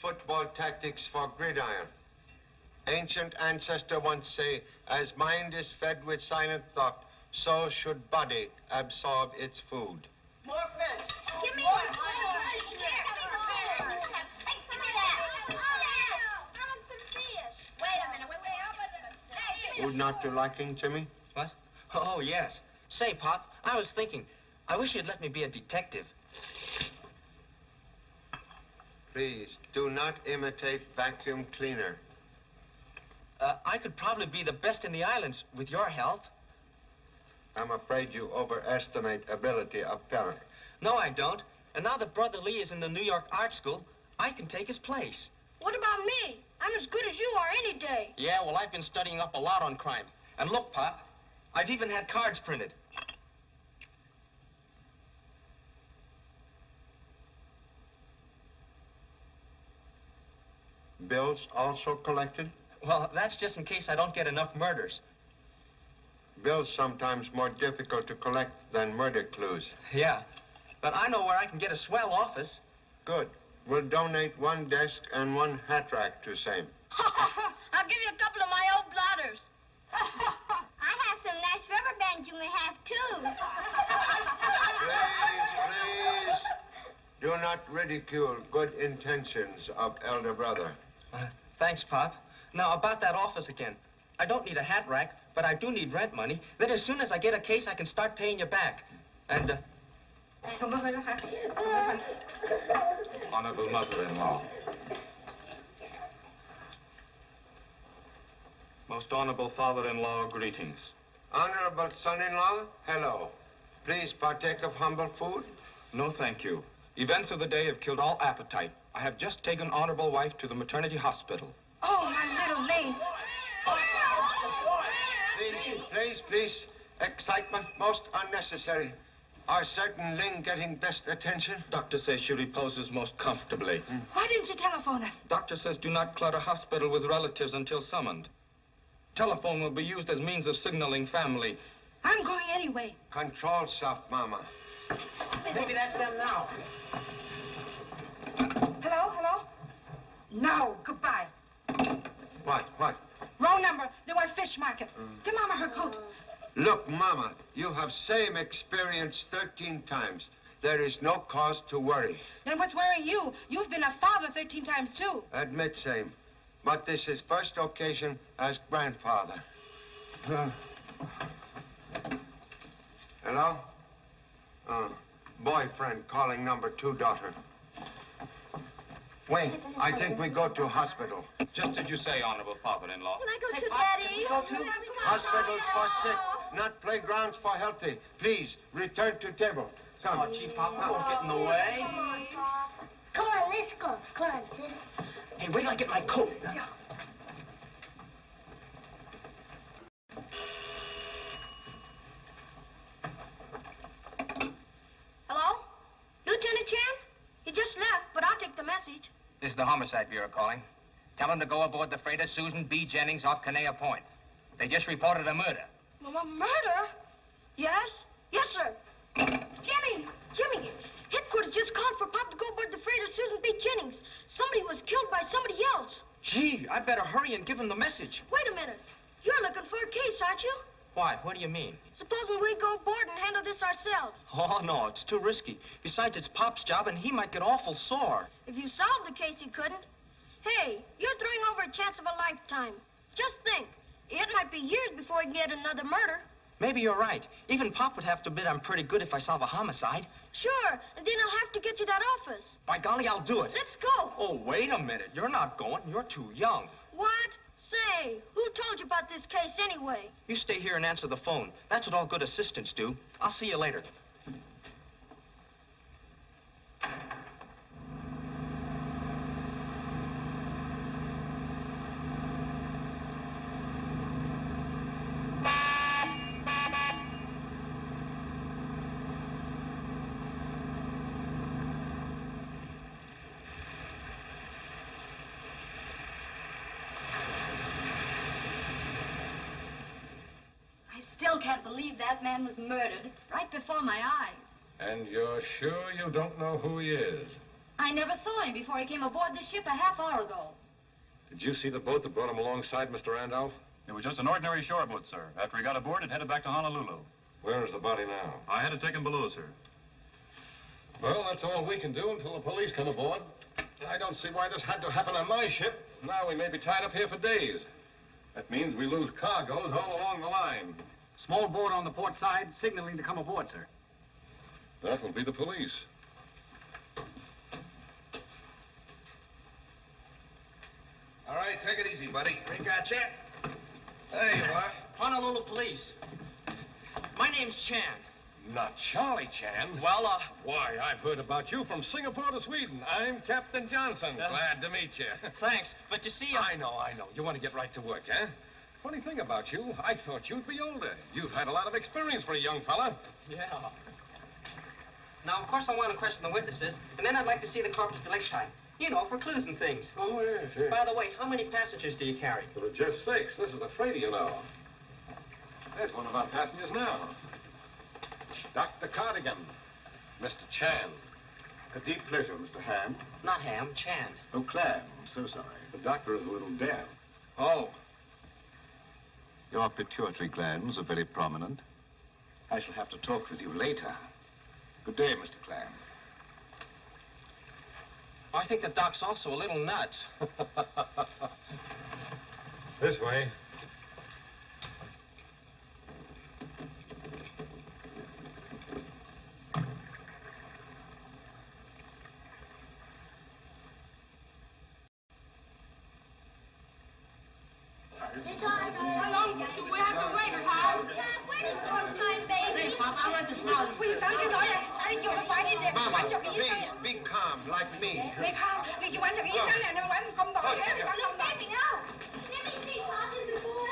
football tactics for gridiron. Ancient ancestor once say, as mind is fed with silent thought, so should body absorb its food. More fish. Give me more. Give me that. I want some fish. Wait a minute. Wait. Food not to liking, Jimmy? What? Oh, yes. Say, Pop, I was thinking, I wish you'd let me be a detective. Please, do not imitate vacuum cleaner. I could probably be the best in the islands with your help. I'm afraid you overestimate ability of parent. No, I don't. And now that Brother Lee is in the New York Art School, I can take his place. What about me? I'm as good as you are any day. Yeah, well, I've been studying up a lot on crime. And look, Pop, I've even had cards printed. Bills also collected? Well, that's just in case I don't get enough murders. Bills sometimes more difficult to collect than murder clues. Yeah, but I know where I can get a swell office. Good. We'll donate one desk and one hat rack to same. I'll give you a couple of my old blotters. I have some nice rubber bands you may have, too. Please. Do not ridicule good intentions of elder brother. Thanks, Pop. Now, about that office again. I don't need a hat rack, but I do need rent money. Then as soon as I get a case, I can start paying you back. And, Honorable mother-in-law. Most honorable father-in-law, greetings. Honorable son-in-law, hello. Please partake of humble food. No, thank you. Events of the day have killed all appetite. I have just taken honorable wife to the maternity hospital. Oh, my little Ling. Please. Excitement most unnecessary. Are certain Ling getting best attention? Doctor says she reposes most comfortably. Why didn't you telephone us? Doctor says do not clutter hospital with relatives until summoned. Telephone will be used as means of signaling family. I'm going anyway. Control self, Mama. maybe that's them now. Hello? No, goodbye. What? Wrong number. They want fish market. Give Mama her coat. Look, Mama, you have same experience 13 times. There is no cause to worry. Then what's worrying you? You've been a father 13 times, too. Admit same. But this is first occasion as grandfather. Hello? Boyfriend calling number 2 daughter. Wait, I think we go to hospital. Just as you say, honorable father-in-law. Can I go Say, to Pop, Daddy? can we go too? Hospitals for sick, not playgrounds for healthy. Please, return to table. Come. Oh, gee, Pop, don't get in the way. Come on, let's go. Come on, Sid. Hey, wait till I get my coat. Yeah. Hello? Lieutenant Chan? He just left, but I'll take the message. This is the Homicide Bureau calling. Tell them to go aboard the freighter Susan B. Jennings off Kanea Point. They just reported a murder. Murder? Yes? Yes, sir. Jimmy, headquarters just called for Pop to go aboard the freighter Susan B. Jennings. Somebody was killed by somebody else. Gee, I better hurry and give him the message. Wait a minute. You're looking for a case, aren't you? Why? What do you mean? Supposing we go aboard and handle this ourselves. Oh, no, it's too risky. Besides, it's Pop's job, and he might get awful sore. If you solved the case, he couldn't. Hey, you're throwing over a chance of a lifetime. Just think. It might be years before we can get another murder. Maybe you're right. Even Pop would have to admit I'm pretty good if I solve a homicide. Sure, and then I'll have to get you that office. By golly, I'll do it. Let's go. Oh, wait a minute. You're not going. You're too young. What? Say, who told you about this case anyway? You stay here and answer the phone. That's what all good assistants do. I'll see you later. Still can't believe that man was murdered right before my eyes. And you're sure you don't know who he is? I never saw him before he came aboard the ship a half hour ago. Did you see the boat that brought him alongside, Mr. Randolph? It was just an ordinary shore boat, sir. After he got aboard, it headed back to Honolulu. Where is the body now? I had it taken below, sir. Well, that's all we can do until the police come aboard. I don't see why this had to happen on my ship. Now we may be tied up here for days. That means we lose cargoes all along the line. Small boat on the port side, signaling to come aboard, sir. That will be the police. All right, take it easy, buddy. We got you. There you are. Honolulu Police. My name's Chan. Not Charlie Chan. Well, Why, I've heard about you from Singapore to Sweden. I'm Captain Johnson. Glad to meet you. thanks. But you see, I know. You want to get right to work, huh? Funny thing about you, I thought you'd be older. You've had a lot of experience for a young fella. Yeah. Now, of course, I want to question the witnesses, and then I'd like to see the corpus delicti. You know, for clues and things. Oh, yes. By the way, how many passengers do you carry? There are just 6. This is a freighter, you know. There's one of our passengers now. Dr. Cardigan. Mr. Chan. A deep pleasure, Mr. Ham. Not Ham, Chan. Oh, Clam. I'm so sorry. The doctor is a little deaf. Oh. Your pituitary glands are very prominent. I shall have to talk with you later. Good day, Mr. Clam. I think the doc's also a little nuts. This way. How long do we have to wait, Pop? Wait is one time, baby. Papa, I want the smallest. Will you tell me, Lawyer? I think you'll find it. Mama, please, be calm, like me. Be calm. You want to eat them and one come down here. Look, baby, now. Let me see, Pop, is the boy?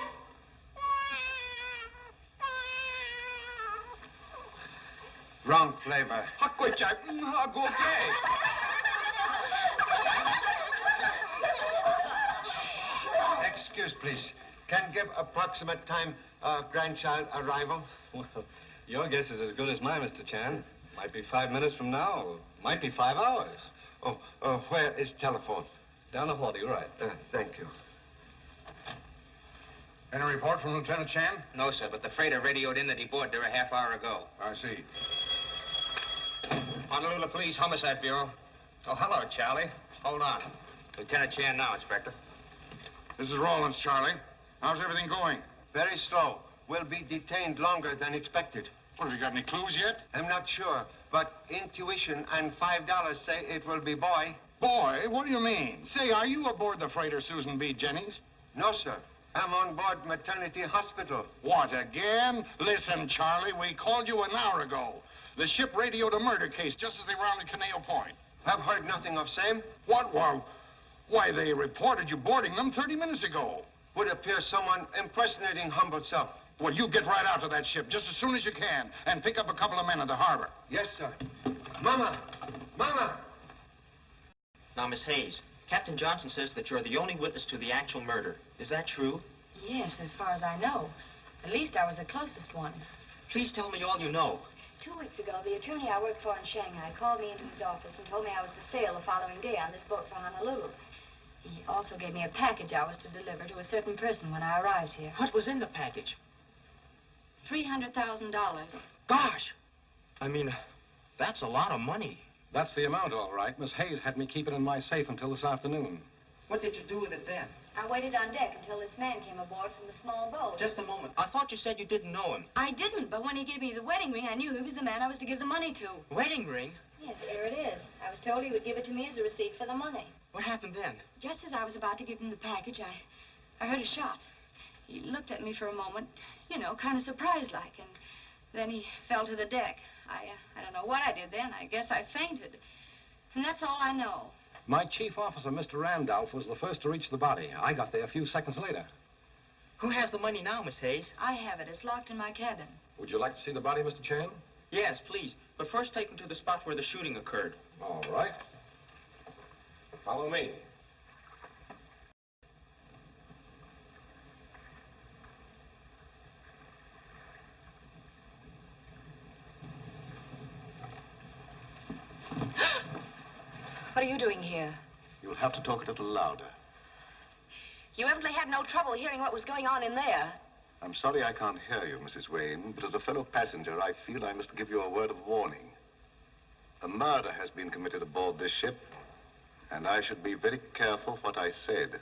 Wrong flavor. Excuse, please. Can give approximate time grandchild arrival? Well, your guess is as good as mine, Mr. Chan. Might be 5 minutes from now, or might be 5 hours. Oh, where is telephone? Down the hall, you're right. Thank you. Any report from Lieutenant Chan? No, sir, but the freighter radioed in that he boarded there a half hour ago. I see. Honolulu Police Homicide Bureau. Oh, hello, Charlie. Hold on. Lieutenant Chan now, Inspector. This is Rawlins, Charlie. How's everything going? Very slow. Will be detained longer than expected. What, have you got any clues yet? I'm not sure, but intuition and $5 say it will be boy. Boy, what do you mean? Say, are you aboard the freighter Susan B. Jennings? No, sir. I'm on board maternity hospital. What, again? Listen, Charlie, we called you an hour ago. The ship radioed a murder case just as they rounded Caneo Point. I've heard nothing of same. What? Why, they reported you boarding them 30 minutes ago. Would appear someone impersonating humble self. Well, you get right out to that ship just as soon as you can and pick up a couple of men at the harbor. Yes, sir. Mama! Mama! Now, Miss Hayes, Captain Johnson says that you're the only witness to the actual murder. Is that true? Yes, as far as I know. At least I was the closest one. Please tell me all you know. 2 weeks ago, the attorney I worked for in Shanghai called me into his office and told me I was to sail the following day on this boat for Honolulu. He also gave me a package I was to deliver to a certain person when I arrived here. What was in the package? $300,000. Gosh! I mean, that's a lot of money. That's the amount, all right. Miss Hayes had me keep it in my safe until this afternoon. What did you do with it then? I waited on deck until this man came aboard from the small boat. Just a moment. I thought you said you didn't know him. I didn't, but when he gave me the wedding ring, I knew he was the man I was to give the money to. Wedding ring? Yes, here it is. I was told he would give it to me as a receipt for the money. What happened then? Just as I was about to give him the package, I heard a shot. He looked at me for a moment, you know, kind of surprised-like, and then he fell to the deck. I don't know what I did then. I guess I fainted. And that's all I know. My chief officer, Mr. Randolph, was the first to reach the body. I got there a few seconds later. Who has the money now, Miss Hayes? I have it. It's locked in my cabin. Would you like to see the body, Mr. Chan? Yes, please. But first take him to the spot where the shooting occurred. All right. Follow me. What are you doing here? You'll have to talk a little louder. You evidently had no trouble hearing what was going on in there. I'm sorry I can't hear you, Mrs. Wayne, but as a fellow passenger, I feel I must give you a word of warning. A murder has been committed aboard this ship, and I should be very careful what I said.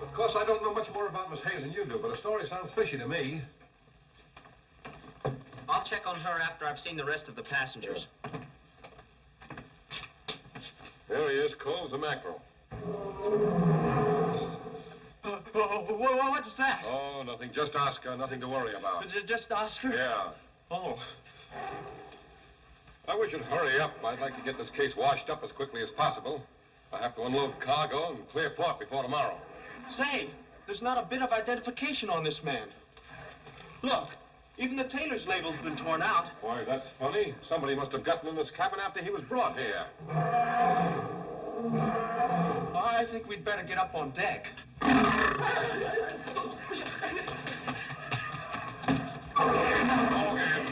Of course, I don't know much more about Miss Hayes than you do, but the story sounds fishy to me. I'll check on her after I've seen the rest of the passengers. There he is, Coles the mackerel. What's that? Oh, nothing. Just Oscar. Nothing to worry about. Is it just Oscar? Yeah. Oh. I wish you'd hurry up. I'd like to get this case washed up as quickly as possible. I have to unload cargo and clear port before tomorrow. Say, there's not a bit of identification on this man. Look, even the tailor's label's been torn out. Why, that's funny. Somebody must have gotten in this cabin after he was brought here. I think we'd better get up on deck. Morgan,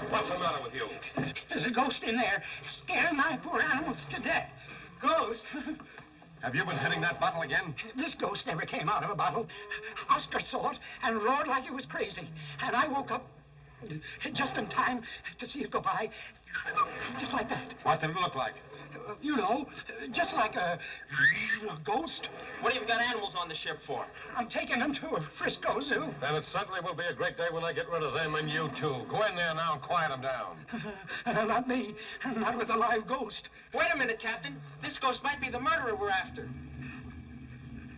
what's the matter with you? There's a ghost in there, scaring my poor animals to death. Ghost? Have you been hitting that bottle again? This ghost never came out of a bottle. Oscar saw it and roared like he was crazy. And I woke up just in time to see it go by, just like that. What did it look like? You know, just like a ghost. What have you got animals on the ship for? I'm taking them to a Frisco zoo. Then it certainly will be a great day when I get rid of them and you too. Go in there now and quiet them down. Not me. Not with a live ghost. Wait a minute, Captain. This ghost might be the murderer we're after.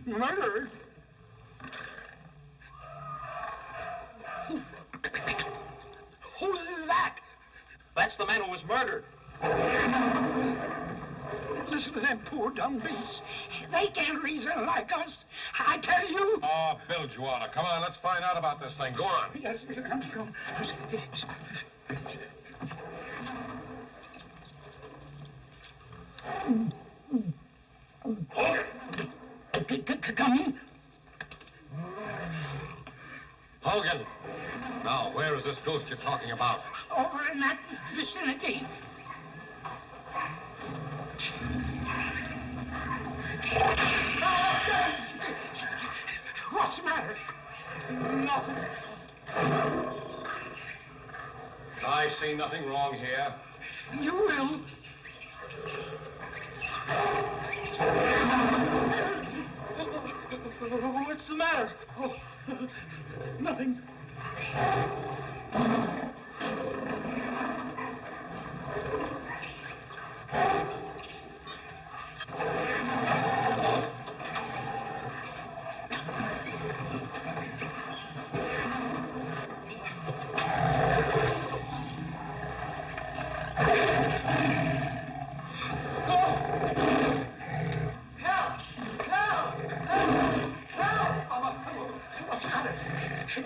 Murderer? Who's that? That's the man who was murdered. Listen to them poor dumb beasts. They can't reason like us. I tell you. Oh, Bilgewater, come on, let's find out about this thing. Go on. Yes, come in. Hogan. Now, where is this ghost you're talking about? Over in that vicinity. What's the matter? Nothing. I see nothing wrong here. You will. What's the matter? Oh, nothing.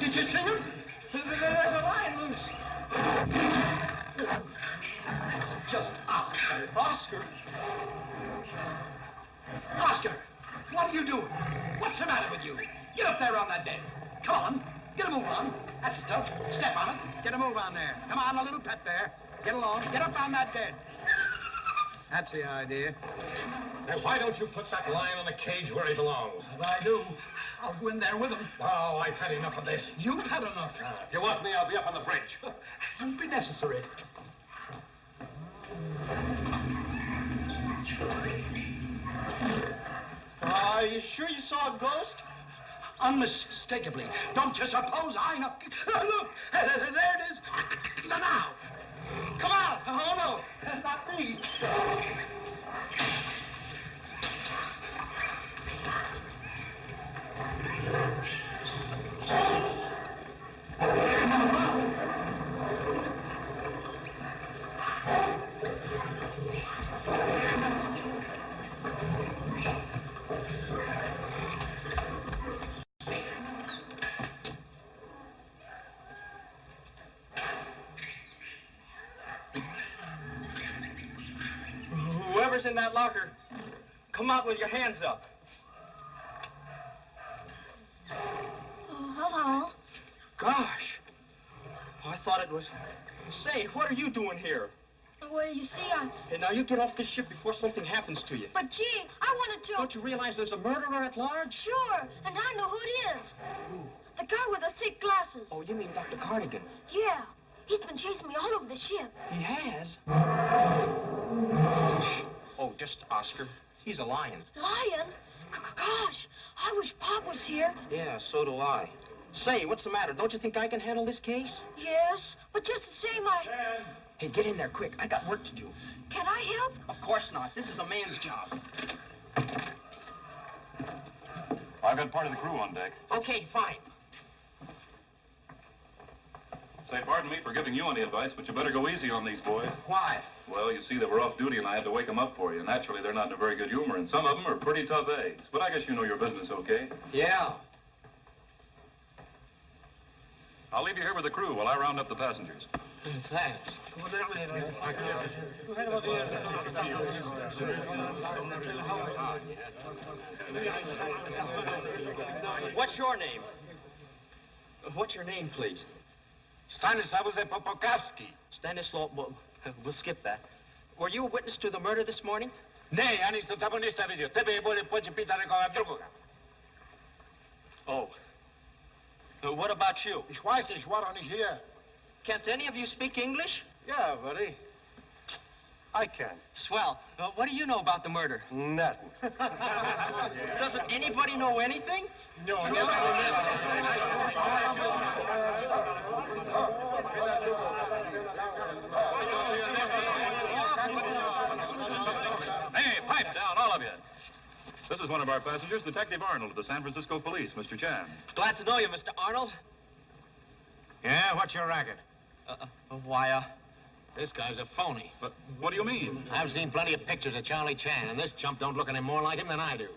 Did you see him? There's a lion loose. It's just Oscar. Oscar? Oscar, what are you doing? What's the matter with you? Get up there on that bed. Come on, get a move on. That's the stuff. Step on it. Get a move on there. Come on, a little pet there. Get along. Get up on that bed. That's the idea. Now, why don't you put that lion in the cage where he belongs? If I do, I'll go in there with him. Oh, I've had enough of this. You've had enough. If you want me, I'll be up on the bridge. Won't be necessary. Are you sure you saw a ghost? Unmistakably. Don't you suppose I know? Look, there it is. Now. Come on. Oh, no, not me. Whoever's in that locker, come out with your hands up. Oh, hello. Gosh. I thought it was... Say, what are you doing here? Well, you see, Hey, now you get off this ship before something happens to you. But, gee, I wanted to... Don't you realize there's a murderer at large? Sure, and I know who it is. Who? The guy with the thick glasses. Oh, you mean Dr. Cardigan? Yeah. He's been chasing me all over the ship. He has? Who's that? Oh, just Oscar. He's a lion. Lion? Gosh, I wish Pop was here. Yeah, so do I. Say, what's the matter? Don't you think I can handle this case? Yes, but just the same, Hey, get in there quick. I got work to do. Can I help? Of course not. This is a man's job. I've got part of the crew on deck. Okay, fine. Say, pardon me for giving you any advice, but you better go easy on these boys. Why? Well, you see, they were off duty, and I had to wake them up for you. Naturally, they're not in a very good humor, and some of them are pretty tough eggs. But I guess you know your business okay. Yeah. I'll leave you here with the crew while I round up the passengers. Thanks. What's your name? What's your name, please? Stanislaus Popokowski. Stanislaw, we'll skip that. Were you a witness to the murder this morning? Ne, ja nisam tamo ništa vidio. Tebe je bolje poći pita nekoga drugoga. Oh. What about you? Ich weiß nicht, war doch nicht hier. Can't any of you speak English? Yeah, buddy. I can. Swell. What do you know about the murder? Nothing. Doesn't anybody know anything? No, Hey, pipe down, all of you. This is one of our passengers, Detective Arnold of the San Francisco Police, Mr. Chan. Glad to know you, Mr. Arnold. Yeah, what's your racket? Why, This guy's a phony. But what do you mean? I've seen plenty of pictures of Charlie Chan, and this chump don't look any more like him than I do.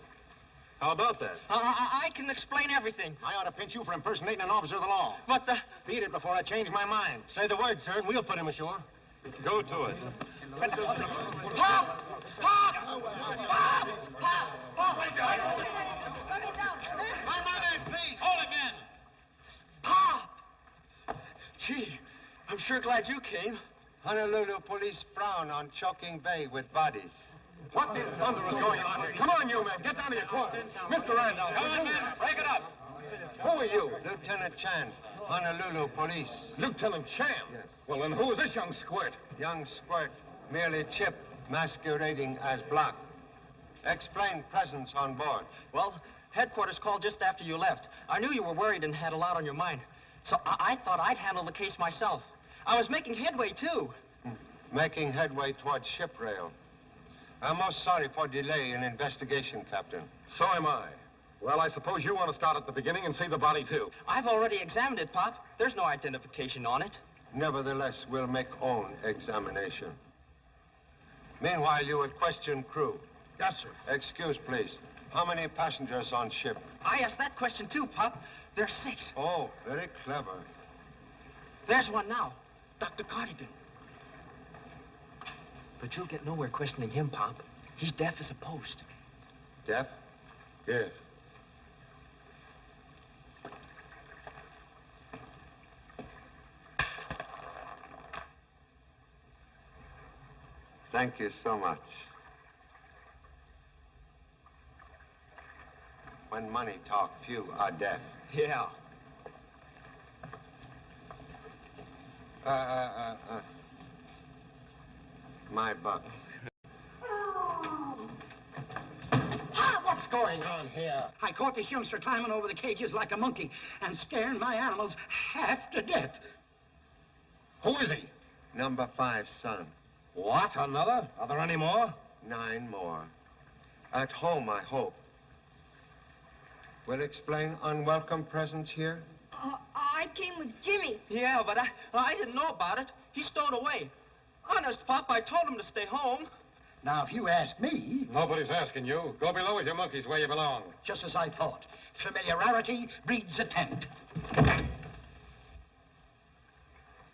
How about that? I can explain everything. I ought to pinch you for impersonating an officer of the law. But, Beat it before I change my mind. Say the word, sir, and we'll put him ashore. Go to it. Pop! Pop! Pop! Pop! Pop! My man, please. Hold it, men. Pop! Gee, I'm sure glad you came. Honolulu police frown on choking bay with bodies. What in thunder is going on here? Come on, you men. Get down to your quarters. Mr. Randolph. Come on, men. Break it up. Who are you? Lieutenant Chan, Honolulu police. Lieutenant Chan? Yes. Well, then who is this young squirt? Young squirt, merely Chip, masquerading as Block. Explain presence on board. Well, Headquarters called just after you left. I knew you were worried and had a lot on your mind. So I thought I'd handle the case myself. I was making headway, too. Making headway towards ship rail. I'm most sorry for delay in investigation, Captain. So am I. Well, I suppose you want to start at the beginning and see the body, too. I've already examined it, Pop. There's no identification on it. Nevertheless, we'll make own examination. Meanwhile, you will question crew. Yes, sir. Excuse, please. How many passengers on ship? I asked that question, too, Pop. There's 6. Oh, very clever. There's one now. Dr. Cardigan. But you'll get nowhere questioning him, Pop. He's deaf as a post. Deaf? Yes. Thank you so much. When money talk, few are deaf. Yeah. My buck. What's going on here? I caught this youngster climbing over the cages like a monkey and scaring my animals half to death. Who is he? Number 5, son. What, another? Are there any more? 9 more. At home, I hope. Will explain unwelcome presence here? I came with Jimmy. Yeah, but I didn't know about it. He stowed away. Honest, Pop, I told him to stay home. Now, if you ask me... Nobody's asking you. Go below with your monkeys where you belong. Just as I thought. Familiarity breeds attempt.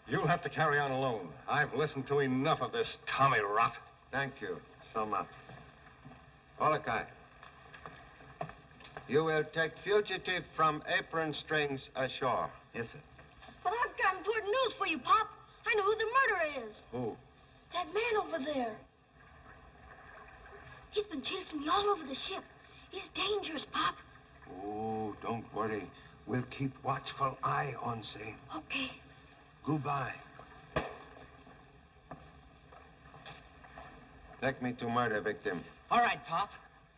You'll have to carry on alone. I've listened to enough of this Tommy rot. Thank you so much. Molokai, you will take fugitive from apron strings ashore. Yes, sir. But I've got important news for you, Pop. I know who the murderer is. Who? That man over there. He's been chasing me all over the ship. He's dangerous, Pop. Oh, don't worry. We'll keep watchful eye on Zane. Okay. Goodbye. Take me to murder victim. All right, Pop.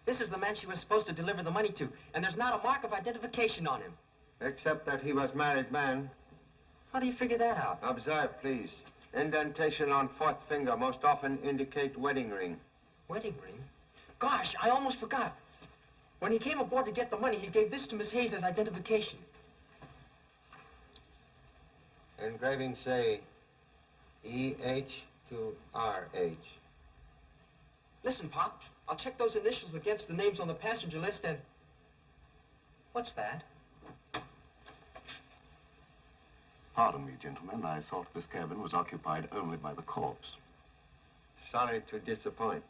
This is the man she was supposed to deliver the money to, and there's not a mark of identification on him. Except that he was married man. How do you figure that out? Observe, please. Indentation on 4th finger most often indicate wedding ring. Wedding ring? Gosh, I almost forgot. When he came aboard to get the money, he gave this to Miss Hayes as identification. Engraving say E-H to R-H. Listen, Pop, I'll check those initials against the names on the passenger list and... What's that? Pardon me, gentlemen. I thought this cabin was occupied only by the corpse. Sorry to disappoint.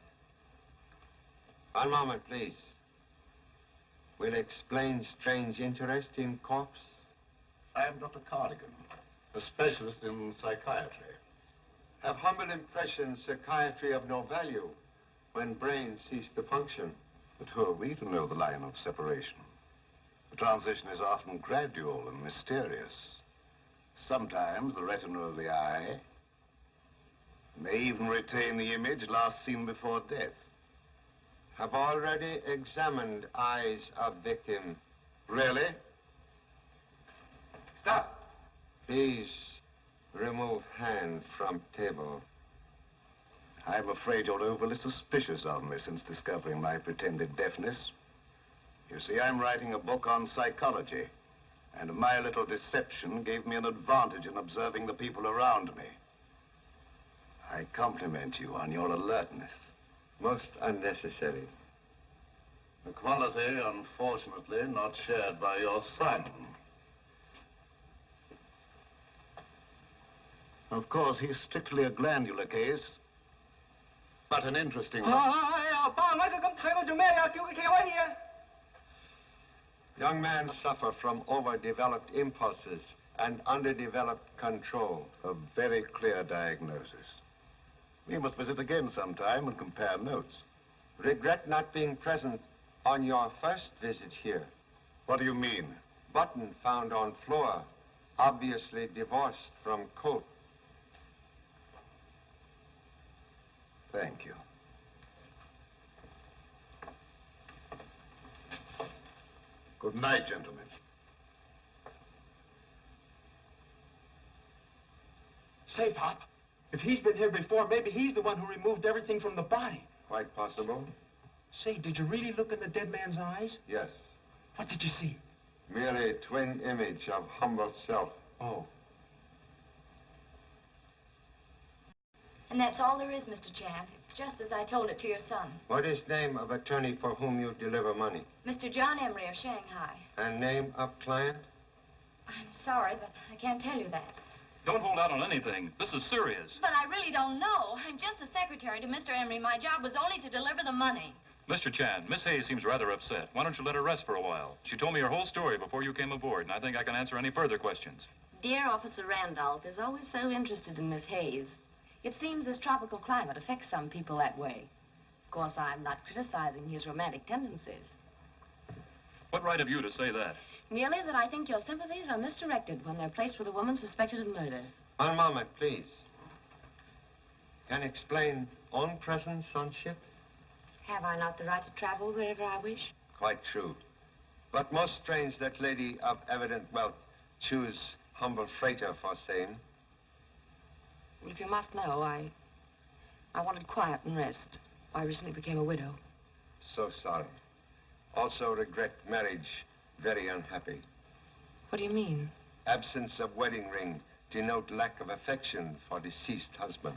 One moment, please. Will explain strange interest in corpse? I am Dr. Cardigan, a specialist in psychiatry. Have humble impression psychiatry of no value when brain cease to function. But who are we to know the line of separation? The transition is often gradual and mysterious. Sometimes the retina of the eye may even retain the image last seen before death. Have already examined eyes of victim. Really? Stop. Please remove hand from table. I'm afraid you're overly suspicious of me since discovering my pretended deafness. You see, I'm writing a book on psychology, and my little deception gave me an advantage in observing the people around me. I compliment you on your alertness. Most unnecessary. A quality, unfortunately, not shared by your son. Of course, he's strictly a glandular case, but an interesting one. Young men suffer from overdeveloped impulses and underdeveloped control. A very clear diagnosis. We must visit again sometime and compare notes. Regret not being present on your first visit here. What do you mean? Button found on floor, obviously divorced from coat. Thank you. Good night, gentlemen. Say, Pop, if he's been here before, maybe he's the one who removed everything from the body. Quite possible. Say, did you really look in the dead man's eyes? Yes. What did you see? Merely a twin image of humble self. Oh. And that's all there is, Mr. Chan. It's just as I told it to your son. What is name of attorney for whom you deliver money? Mr. John Emery of Shanghai. And name of client? I'm sorry, but I can't tell you that. Don't hold out on anything. This is serious. But I really don't know. I'm just a secretary to Mr. Emery. My job was only to deliver the money. Mr. Chan, Miss Hayes seems rather upset. Why don't you let her rest for a while? She told me her whole story before you came aboard, and I think I can answer any further questions. Dear Officer Randolph is always so interested in Miss Hayes. It seems this tropical climate affects some people that way. Of course, I'm not criticizing his romantic tendencies. What right have you to say that? Merely that I think your sympathies are misdirected when they're placed with a woman suspected of murder. One moment, please. Can explain on presence on ship? Have I not the right to travel wherever I wish? Quite true. But most strange that lady of evident wealth choose humble freighter for same. Well, if you must know, I wanted quiet and rest. I recently became a widow. So sorry. Also regret marriage. Very unhappy. What do you mean? Absence of wedding ring denote lack of affection for deceased husband.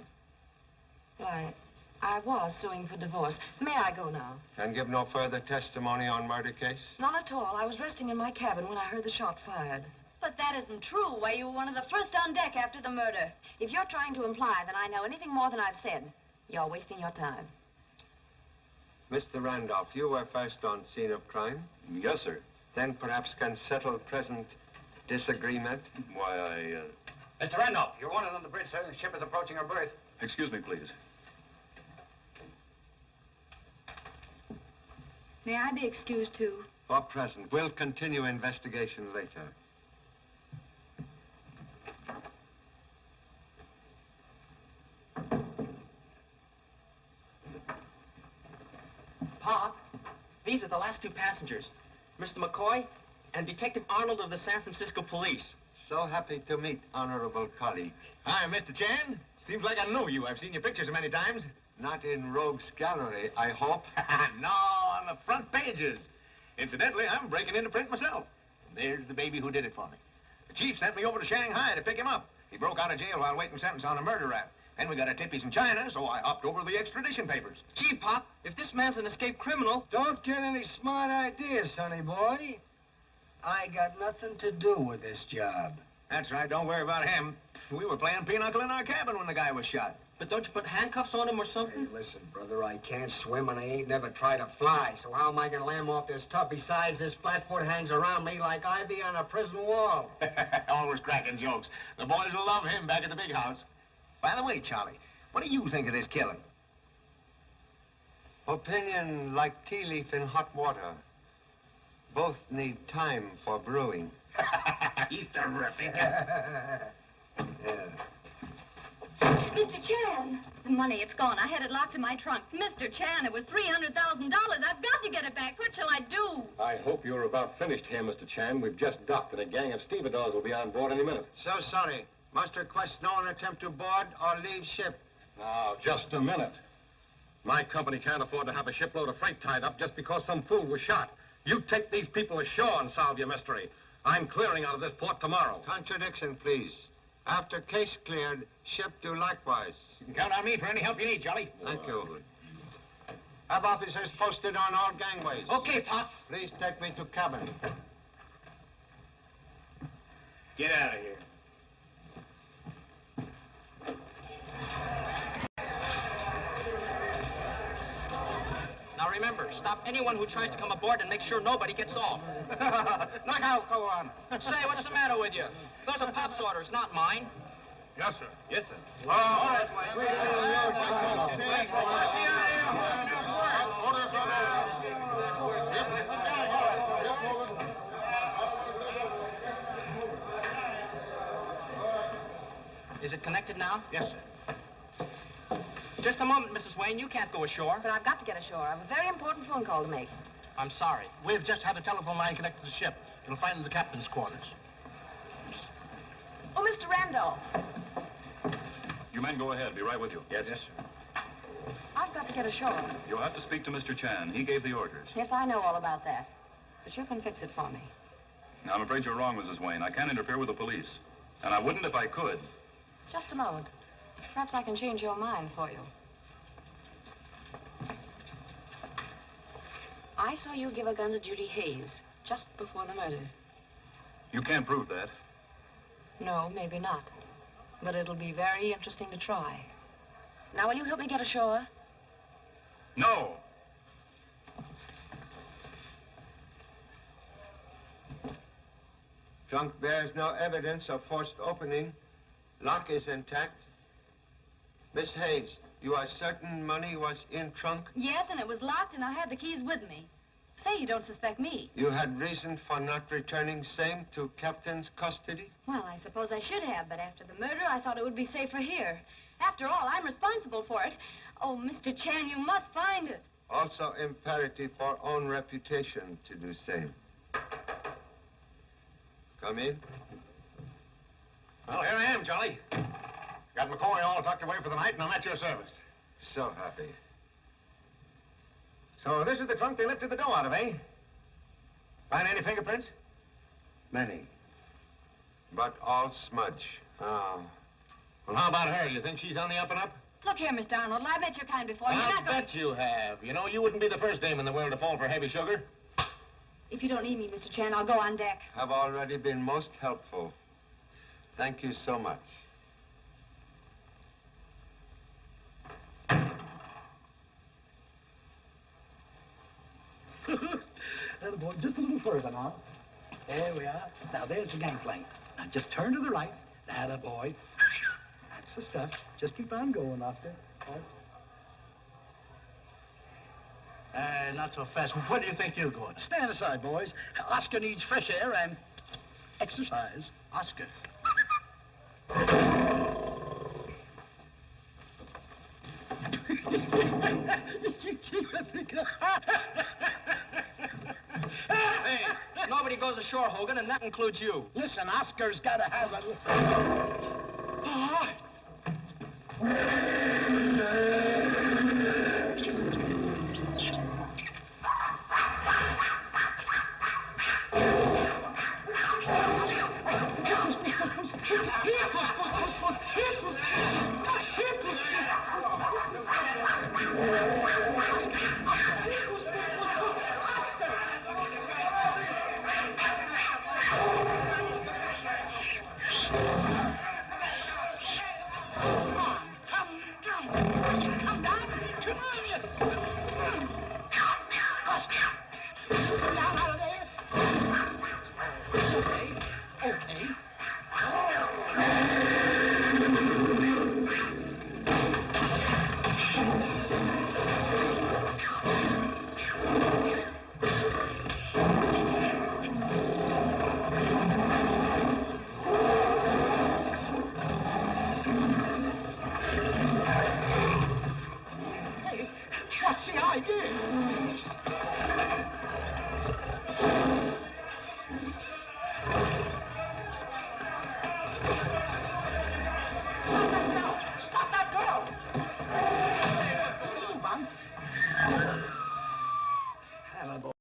Well, I was suing for divorce. May I go now? Can give no further testimony on murder case? None at all. I was resting in my cabin when I heard the shot fired. But that isn't true. Why, you were one of the first on deck after the murder. If you're trying to imply that I know anything more than I've said, you're wasting your time. Mr. Randolph, you were first on scene of crime? Yes, sir. Then perhaps can settle present disagreement? Why, Mr. Randolph, you're wanted on the bridge, sir. The ship is approaching her berth. Excuse me, please. May I be excused, too? For present. We'll continue investigation later. Pop, these are the last two passengers. Mr. McCoy and Detective Arnold of the San Francisco Police. So happy to meet honorable colleague. Hi, Mr. Chan. Seems like I know you. I've seen your pictures many times. Not in Rogue's Gallery, I hope. No, on the front pages. Incidentally, I'm breaking into print myself. And there's the baby who did it for me. The chief sent me over to Shanghai to pick him up. He broke out of jail while waiting sentence on a murder rap. Then we got a tip he's in China, so I hopped over the extradition papers. Gee, Pop, if this man's an escaped criminal... Don't get any smart ideas, sonny boy. I got nothing to do with this job. That's right, don't worry about him. We were playing pinochle in our cabin when the guy was shot. But don't you put handcuffs on him or something? Hey, listen, brother, I can't swim and I ain't never tried to fly, so how am I gonna lam off this tub? Besides, this flatfoot hangs around me like ivy on a prison wall. Always cracking jokes. The boys will love him back at the big house. By the way, Charlie, what do you think of this killing? Opinion like tea leaf in hot water. Both need time for brewing. He's terrific. Mr. Chan! The money, it's gone. I had it locked in my trunk. Mr. Chan, it was $300,000. I've got to get it back. What shall I do? I hope you're about finished here, Mr. Chan. We've just docked, and a gang of stevedores will be on board any minute. So sorry. Must request no one attempt to board or leave ship. Now, just a minute. My company can't afford to have a shipload of freight tied up just because some fool was shot. You take these people ashore and solve your mystery. I'm clearing out of this port tomorrow. Contradiction, please. After case cleared, ship do likewise. You can count on me for any help you need, Charlie. Thank you. Have officers posted on all gangways. Okay, Pop. Please take me to cabin. Get out of here. Now remember, stop anyone who tries to come aboard and make sure nobody gets off. Knock out, go on. Say, what's the matter with you? Those are Pop's orders, not mine. Yes, sir. Yes, sir. All right. Is it connected now? Yes, sir. Just a moment, Mrs. Wayne. You can't go ashore. But I've got to get ashore. I have a very important phone call to make. I'm sorry. We've just had a telephone line connected to the ship. You'll find it in the captain's quarters. Oh, Mr. Randolph. You men go ahead. Be right with you. Yes, sir. I've got to get ashore. You'll have to speak to Mr. Chan. He gave the orders. Yes, I know all about that. But you can fix it for me. Now, I'm afraid you're wrong, Mrs. Wayne. I can't interfere with the police. And I wouldn't if I could. Just a moment. Perhaps I can change your mind for you. I saw you give a gun to Judy Hayes just before the murder. You can't prove that. No, maybe not. But it'll be very interesting to try. Now, will you help me get ashore? No. Trunk bears no evidence of forced opening. Lock is intact. Miss Hayes, you are certain money was in trunk? Yes, and it was locked, and I had the keys with me. Say you don't suspect me. You had reason for not returning same to captain's custody? Well, I suppose I should have, but after the murder, I thought it would be safer here. After all, I'm responsible for it. Oh, Mr. Chan, you must find it. Also imperative for own reputation to do same. Come in. Well, here I am, Charlie. Got McCoy all tucked away for the night, and I'm at your service. So happy. So this is the trunk they lifted the dough out of, eh? Find any fingerprints? Many. But all smudge. Oh. Well, how about her? You think she's on the up and up? Look here, Mr. Arnold, I met your kind before. You're I'll not going... bet you have. You know, you wouldn't be the first dame in the world to fall for heavy sugar. If you don't need me, Mr. Chan, I'll go on deck. Have already been most helpful. Thank you so much. Little boy, just a little further now. There we are. Now, there's the gangplank. Now, just turn to the right. Atta boy. That's the stuff. Just keep on going, Oscar. Not so fast. Where do you think you're going? Stand aside, boys. Oscar needs fresh air and exercise. Oscar. Hey, nobody goes ashore, Hogan, and that includes you. Listen, Oscar's got to have a... What's the idea? Stop that girl! Move on. Hello, boy.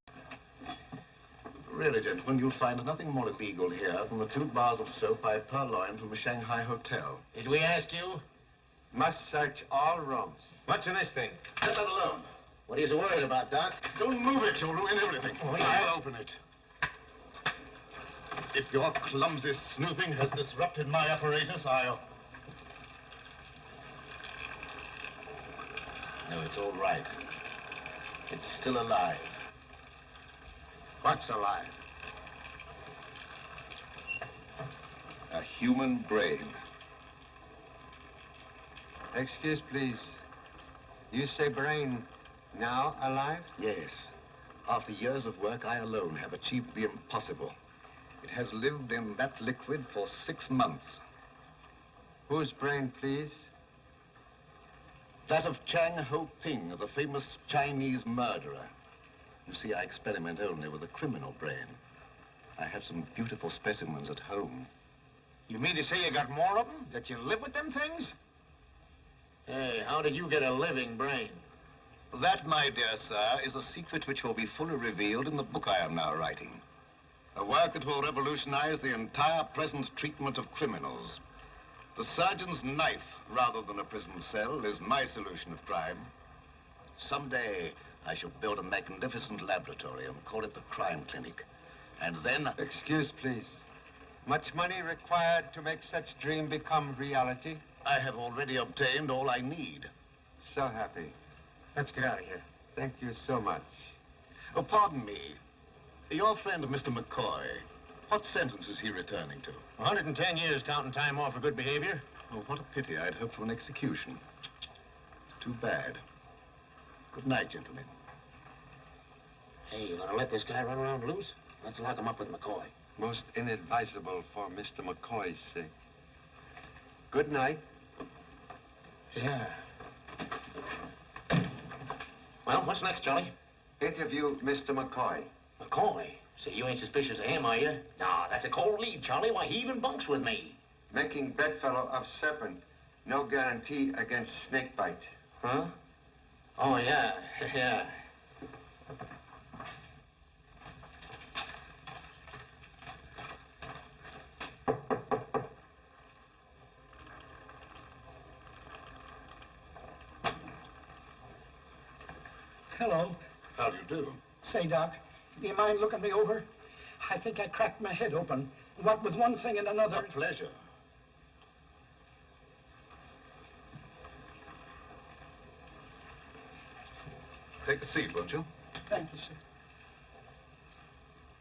Really, gentlemen, you'll find nothing more illegal here than the 2 bars of soap I purloined from a Shanghai hotel. Did we ask you? Must search all rooms. What's in this thing? Let that alone. What are you so worried about, Doc? Don't move it, you'll ruin everything. Oh, yeah. I'll open it. If your clumsy snooping has disrupted my apparatus, I'll... No, it's all right. It's still alive. What's alive? A human brain. Excuse, please. You say brain now alive? Yes. After years of work, I alone have achieved the impossible. It has lived in that liquid for 6 months. Whose brain, please? That of Chang Ho Ping, the famous Chinese murderer. You see, I experiment only with the criminal brain. I have some beautiful specimens at home. You mean to say you got more of them? That you live with them things? Hey, how did you get a living brain? That, my dear sir, is a secret which will be fully revealed in the book I am now writing. A work that will revolutionize the entire present treatment of criminals. The surgeon's knife, rather than a prison cell, is my solution of crime. Someday, I shall build a magnificent laboratory and call it the crime clinic. And then... Excuse, please. Much money required to make such dream become reality? I have already obtained all I need. So happy. Let's get out of here. Thank you so much. Oh, pardon me. Your friend, Mr. McCoy, what sentence is he returning to? 110 years counting time off for good behavior. Oh, what a pity. I'd hoped for an execution. Too bad. Good night, gentlemen. Hey, you gonna let this guy run around loose? Let's lock him up with McCoy. Most inadvisable for Mr. McCoy's sake. Good night. Yeah. Well, what's next, Charlie? Interview Mr. McCoy. McCoy? Say, you ain't suspicious of him, are you? No, that's a cold lead, Charlie. Why, he even bunks with me. Making bedfellow of serpent. No guarantee against snake bite. Huh? Oh, yeah, yeah. Hello. How do you do? Say, Doc, do you mind looking me over? I think I cracked my head open. What with one thing and another. A pleasure. Take a seat, won't you? Thank you, sir.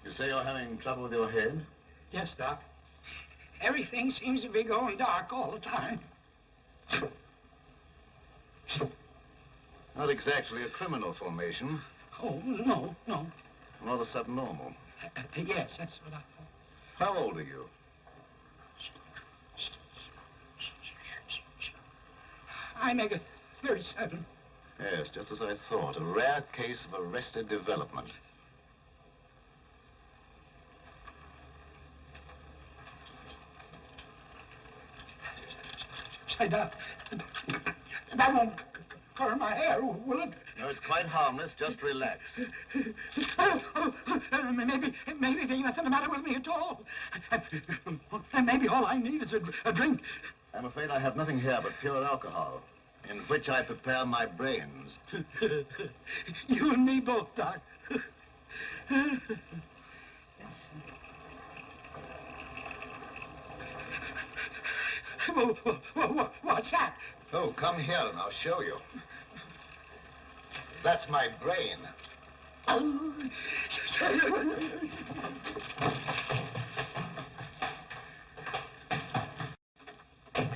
You say you're having trouble with your head? Yes, Doc. Everything seems to be going dark all the time. Not exactly a criminal formation. Oh, no, no. Rather subnormal. Yes, that's what I thought. How old are you? I make it 37. Yes, just as I thought. A rare case of arrested development. Say, Doc, that won't curl my hair, will it? No, it's quite harmless. Just relax. Maybe there ain't nothing the matter with me at all. And maybe all I need is a drink. I'm afraid I have nothing here but pure alcohol, in which I prepare my brains. You and me both, Doc. What's that? Oh, come here and I'll show you. That's my brain. I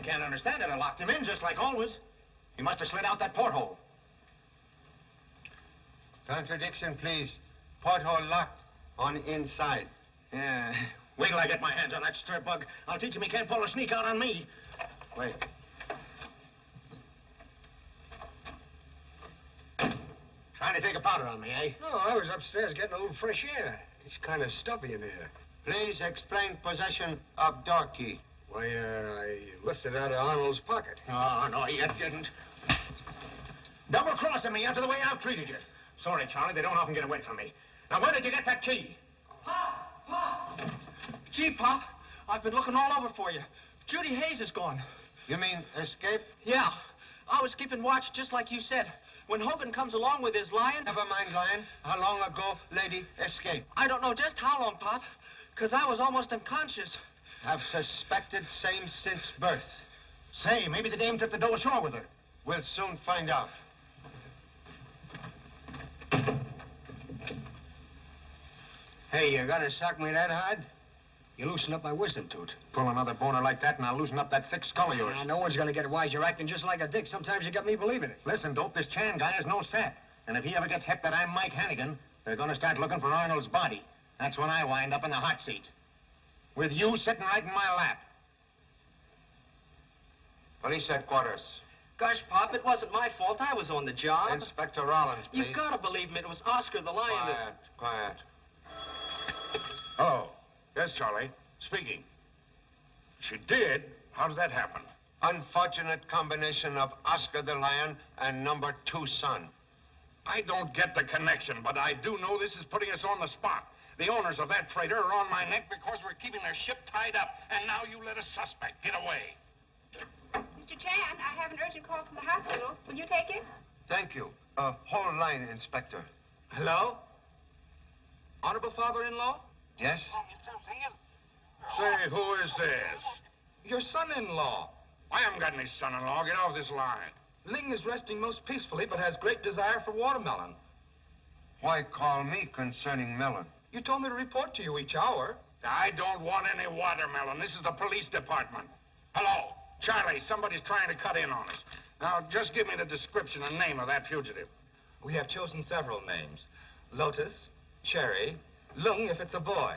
can't understand it. I locked him in just like always. He must have slid out that porthole. Contradiction, please. Porthole locked on inside. Yeah. Wait till I get my hands on that stir bug. I'll teach him he can't pull a sneak out on me. Wait. Trying to take a powder on me, eh? Oh, I was upstairs getting a little fresh air. It's kind of stuffy in here. Please explain possession of door key. Why, I lifted it out of Arnold's pocket. Oh, no, you didn't. Double-crossing me after the way I've treated you. Sorry, Charlie, they don't often get away from me. Now, where did you get that key? Pop! Gee, Pop, I've been looking all over for you. Judy Hayes is gone. You mean escape? Yeah. I was keeping watch just like you said. When Hogan comes along with his lion... Never mind, lion. How long ago lady escaped? I don't know just how long, Pop, because I was almost unconscious. Have suspected same since birth. Say, maybe the dame took the dough ashore with her. We'll soon find out. Hey, you gonna sock me that hard? You loosen up my wisdom tooth. Pull another boner like that and I'll loosen up that thick skull of yours. No one's gonna get wise. You're acting just like a dick. Sometimes you got me believing it. Listen, Dope, this Chan guy is no set. And if he ever gets hip that I'm Mike Hannigan, they're gonna start looking for Arnold's body. That's when I wind up in the hot seat. With you sitting right in my lap. Police headquarters. Gosh, Pop, it wasn't my fault. I was on the job. Inspector Rollins, please. You've got to believe me. It was Oscar the Lion. Quiet. Hello. Yes, Charlie. Speaking. She did? How did that happen? Unfortunate combination of Oscar the Lion and number 2 son. I don't get the connection, but I do know this is putting us on the spot. The owners of that freighter are on my neck because we're keeping their ship tied up, and now you let a suspect get away. Mr. Chan, I have an urgent call from the hospital. Will you take it? Thank you. Whole line, Inspector. Hello? Honorable father-in-law? Yes? Say, who is this? Your son-in-law. I haven't got any son-in-law. Get off this line. Ling is resting most peacefully, but has great desire for watermelon. Why call me concerning melon? You told me to report to you each hour. I don't want any watermelon. This is the police department. Hello? Charlie, somebody's trying to cut in on us. Now, just give me the description and name of that fugitive. We have chosen several names. Lotus, Cherry, Lung if it's a boy.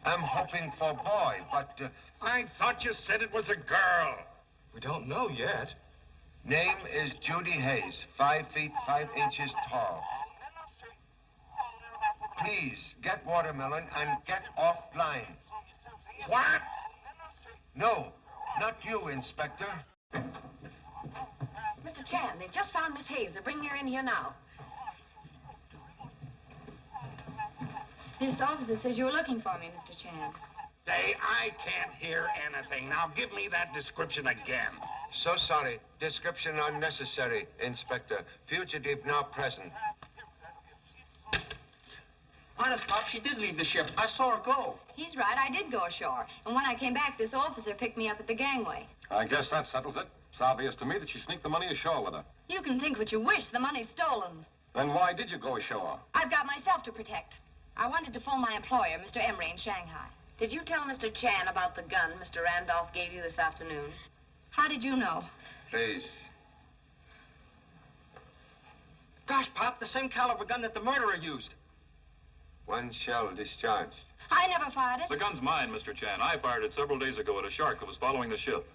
I'm hoping for boy, but... I thought you said it was a girl. We don't know yet. Name is Judy Hayes, 5 feet 5 inches tall. Please, get watermelon and get off line. What? No, not you, Inspector. Mr. Chan, they've just found Miss Hayes. They're bringing her in here now. This officer says you were looking for me, Mr. Chan. I can't hear anything. Now, give me that description again. So sorry. Description unnecessary, Inspector. Fugitive now present. Honest, Pop, she did leave the ship. I saw her go. He's right, I did go ashore. And when I came back, this officer picked me up at the gangway. I guess that settles it. It's obvious to me that she sneaked the money ashore with her. You can think what you wish. The money's stolen. Then why did you go ashore? I've got myself to protect. I wanted to phone my employer, Mr. Emery, in Shanghai. Did you tell Mr. Chan about the gun Mr. Randolph gave you this afternoon? How did you know? Please. Gosh, Pop, the same caliber gun that the murderer used. 1 shell discharged. I never fired it. The gun's mine, Mr. Chan. I fired it several days ago at a shark that was following the ship.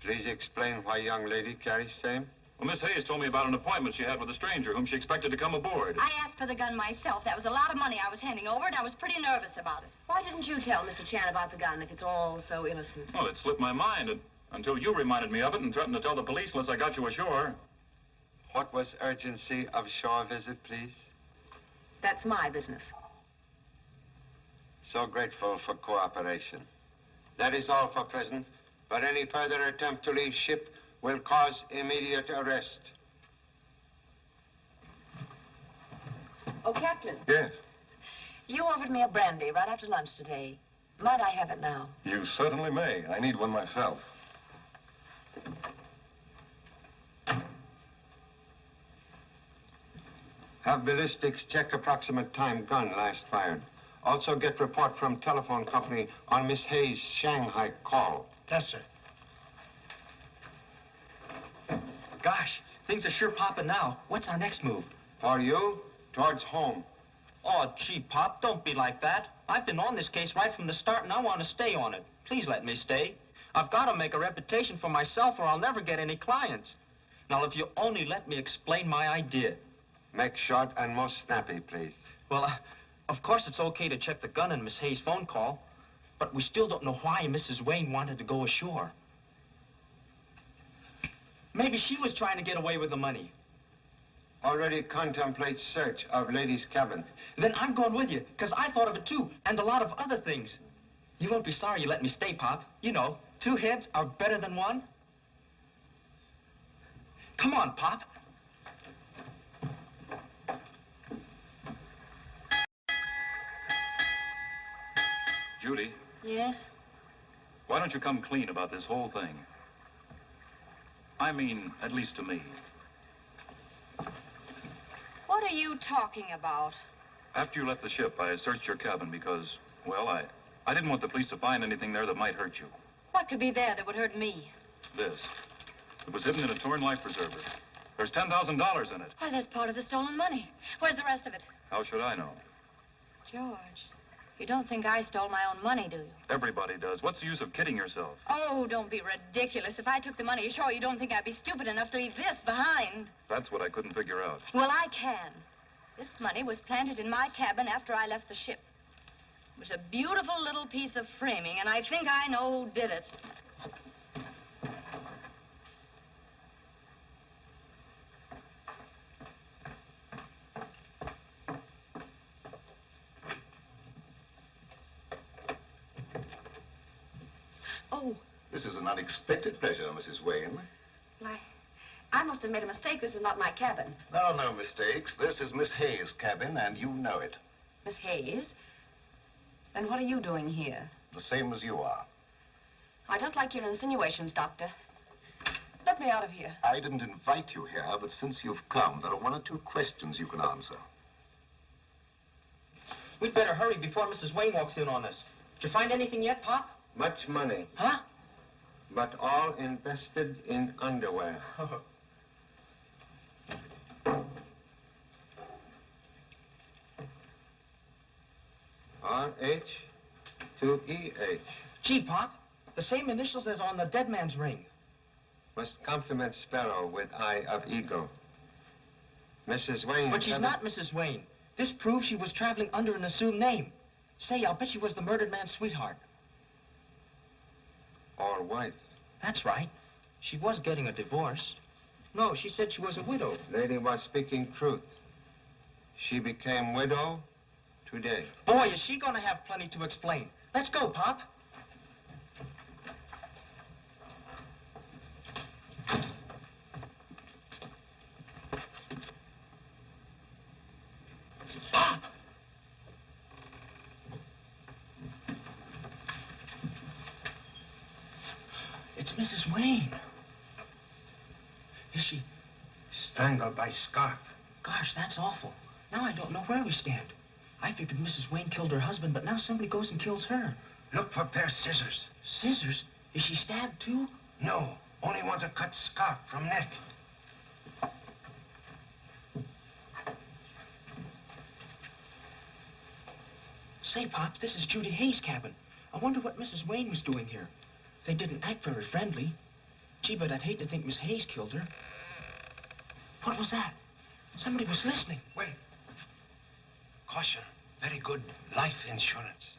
Please explain why young lady carries same. Well, Miss Hayes told me about an appointment she had with a stranger whom she expected to come aboard. I asked for the gun myself. That was a lot of money I was handing over, and I was pretty nervous about it. Why didn't you tell Mr. Chan about the gun if it's all so innocent? Well, it slipped my mind until you reminded me of it and threatened to tell the police unless I got you ashore. What was urgency of shore visit, please? That's my business. So grateful for cooperation. That is all for present, but any further attempt to leave ship will cause immediate arrest. Oh, Captain. Yes? You offered me a brandy right after lunch today. Might I have it now? You certainly may. I need one myself. Have ballistics check approximate time gun last fired. Also get report from telephone company on Miss Hayes' Shanghai call. Yes, sir. Gosh, things are sure popping now. What's our next move? For you, towards home. Oh, gee, Pop, don't be like that. I've been on this case right from the start, and I want to stay on it. Please let me stay. I've got to make a reputation for myself, or I'll never get any clients. Now, if you only let me explain my idea. Make short and most snappy, please. Well, of course it's okay to check the gun in Miss Hayes' phone call, but we still don't know why Mrs. Wayne wanted to go ashore. Maybe she was trying to get away with the money. Already contemplate search of lady's cabin. Then I'm going with you, because I thought of it too, and a lot of other things. You won't be sorry you let me stay, Pop. You know, 2 heads are better than 1. Come on, Pop. Judy, Yes? why don't you come clean about this whole thing? I mean, at least to me. What are you talking about? After you left the ship, I searched your cabin because, well, I didn't want the police to find anything there that might hurt you. What could be there that would hurt me? This. It was hidden in a torn life preserver. There's $10,000 in it. Why, that's part of the stolen money. Where's the rest of it? How should I know? George, You don't think I stole my own money, do you? Everybody does. What's the use of kidding yourself? Oh, don't be ridiculous. If I took the money ashore, you don't think I'd be stupid enough to leave this behind? That's what I couldn't figure out. Well, I can. This money was planted in my cabin after I left the ship. It was a beautiful little piece of framing, and I think I know who did it. Oh. This is an unexpected pleasure, Mrs. Wayne. I must have made a mistake. This is not my cabin. No mistakes. This is Miss Hayes' cabin, and you know it. Miss Hayes? Then what are you doing here? The same as you are. I don't like your insinuations, Doctor. Let me out of here. I didn't invite you here, but since you've come, there are one or two questions you can answer. We'd better hurry before Mrs. Wayne walks in on us. Did you find anything yet, Pop? Much money. Huh? But all invested in underwear. RH to EH. Gee, Pop, the same initials as on the dead man's ring. Must compliment Sparrow with Eye of Eagle. Mrs. Wayne... But she's not Mrs. Wayne. This proves she was traveling under an assumed name. Say, I'll bet she was the murdered man's sweetheart. Or wife. That's right. She was getting a divorce. No, she said she was a widow. Lady was speaking truth. She became widow today. Boy, is she gonna have plenty to explain. Let's go, Pop. Stop! It's Mrs. Wayne. Is she? Strangled by scarf. Gosh, that's awful. Now I don't know where we stand. I figured Mrs. Wayne killed her husband, but now somebody goes and kills her. Look for a pair of scissors. Scissors? Is she stabbed too? No, only want to cut scarf from neck. Say, Pop, this is Judy Hayes' cabin. I wonder what Mrs. Wayne was doing here. They didn't act very friendly. Gee, but I'd hate to think Miss Hayes killed her. What was that? Somebody was listening. Wait. Caution. Very good life insurance.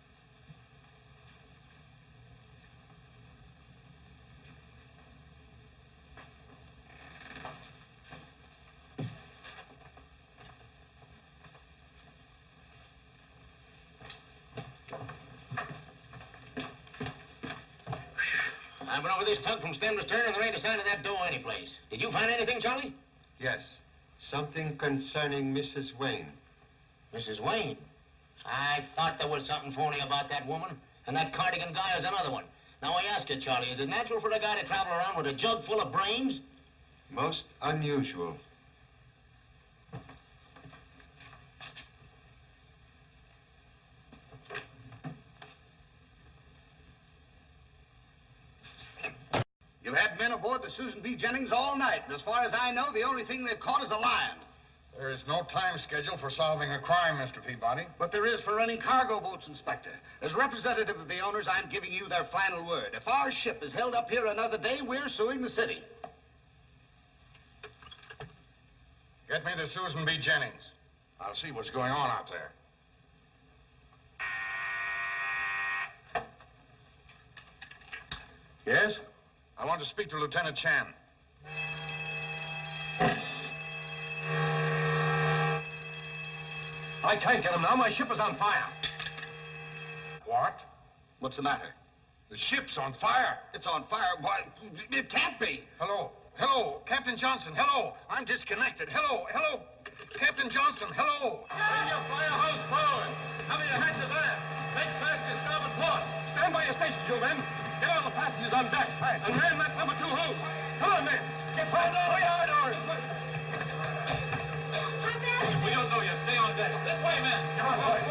I went over this tug from stem to stern, and there ain't a sign of that door anyplace. Did you find anything, Charlie? Yes. Something concerning Mrs. Wayne. Mrs. Wayne? I thought there was something phony about that woman. And that cardigan guy is another one. Now, I ask you, Charlie, is it natural for a guy to travel around with a jug full of brains? Most unusual. You've had men aboard the Susan B. Jennings all night, and as far as I know, the only thing they've caught is a lion. There is no time schedule for solving a crime, Mr. Peabody. But there is for running cargo boats, Inspector. As representative of the owners, I'm giving you their final word. If our ship is held up here another day, we're suing the city. Get me the Susan B. Jennings. I'll see what's going on out there. Yes? I want to speak to Lieutenant Chan. I can't get him now. My ship is on fire. What? What's the matter? The ship's on fire. It's on fire. Why, it can't be. Hello. Hello, Captain Johnson. Hello. I'm disconnected. Hello. Hello. Captain Johnson. Hello. Bring your fire hose forward. Cover your hatches aft. Make fast your starboard port. Stand by your stations, you men. Get all the passengers on deck. Right. And man that number 2 hose. Come on, men. Get forward. We are doors. We don't know yet. Stay on deck. This way, men. Come on, boys.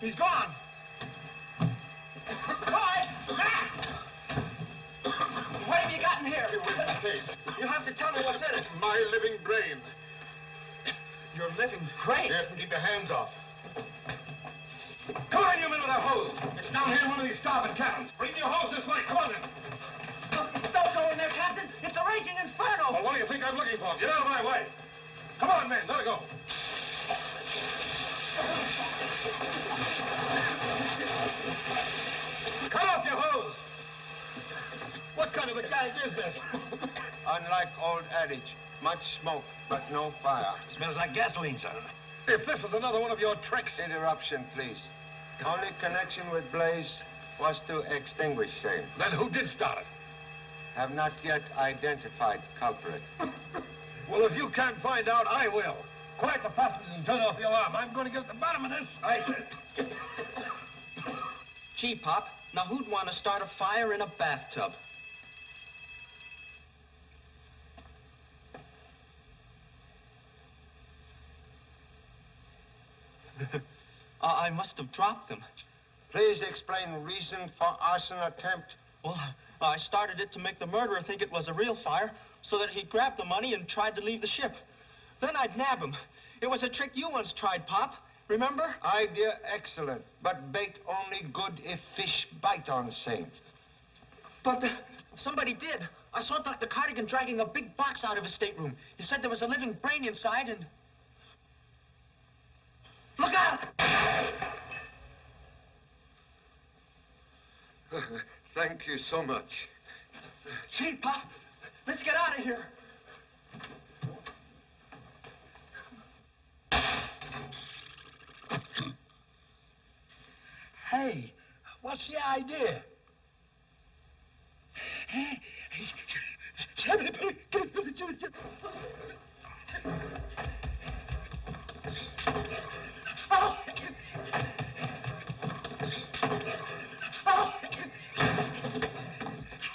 He's gone. Boy! What have you got in here? Here, witness case. You have to tell me what's in it. My living brain. Your living brain? Yes, and keep your hands off. Come on, you men with that hose. It's down here in one of these starboard cabins. Bring your hose this way. Come on in. Don't go in there, Captain. It's a raging inferno. Well, what do you think I'm looking for? Get out of my way. Come on, men. Let her go. Cut off your hose. What kind of a gag is this? Unlike old adage, much smoke, but no fire. Smells like gasoline, sir. If this is another one of your tricks... Interruption, please. Only connection with blaze was to extinguish same. Then who did start it? Have not yet identified culprit. Well, if you can't find out, I will. Quiet the passengers and turn off the alarm. I'm going to get at the bottom of this. I said. Gee, Pop, now who'd want to start a fire in a bathtub? I must have dropped them. Please explain reason for arson attempt. Well, I started it to make the murderer think it was a real fire so that he'd grab the money and tried to leave the ship. Then I'd nab him. It was a trick you once tried, Pop. Remember? Idea excellent, but bait only good if fish bite on same. But somebody did. I saw Dr. Cardigan dragging a big box out of his stateroom. He said there was a living brain inside and... Look out! Thank you so much. Gee, Pop, let's get out of here. Hey, what's the idea?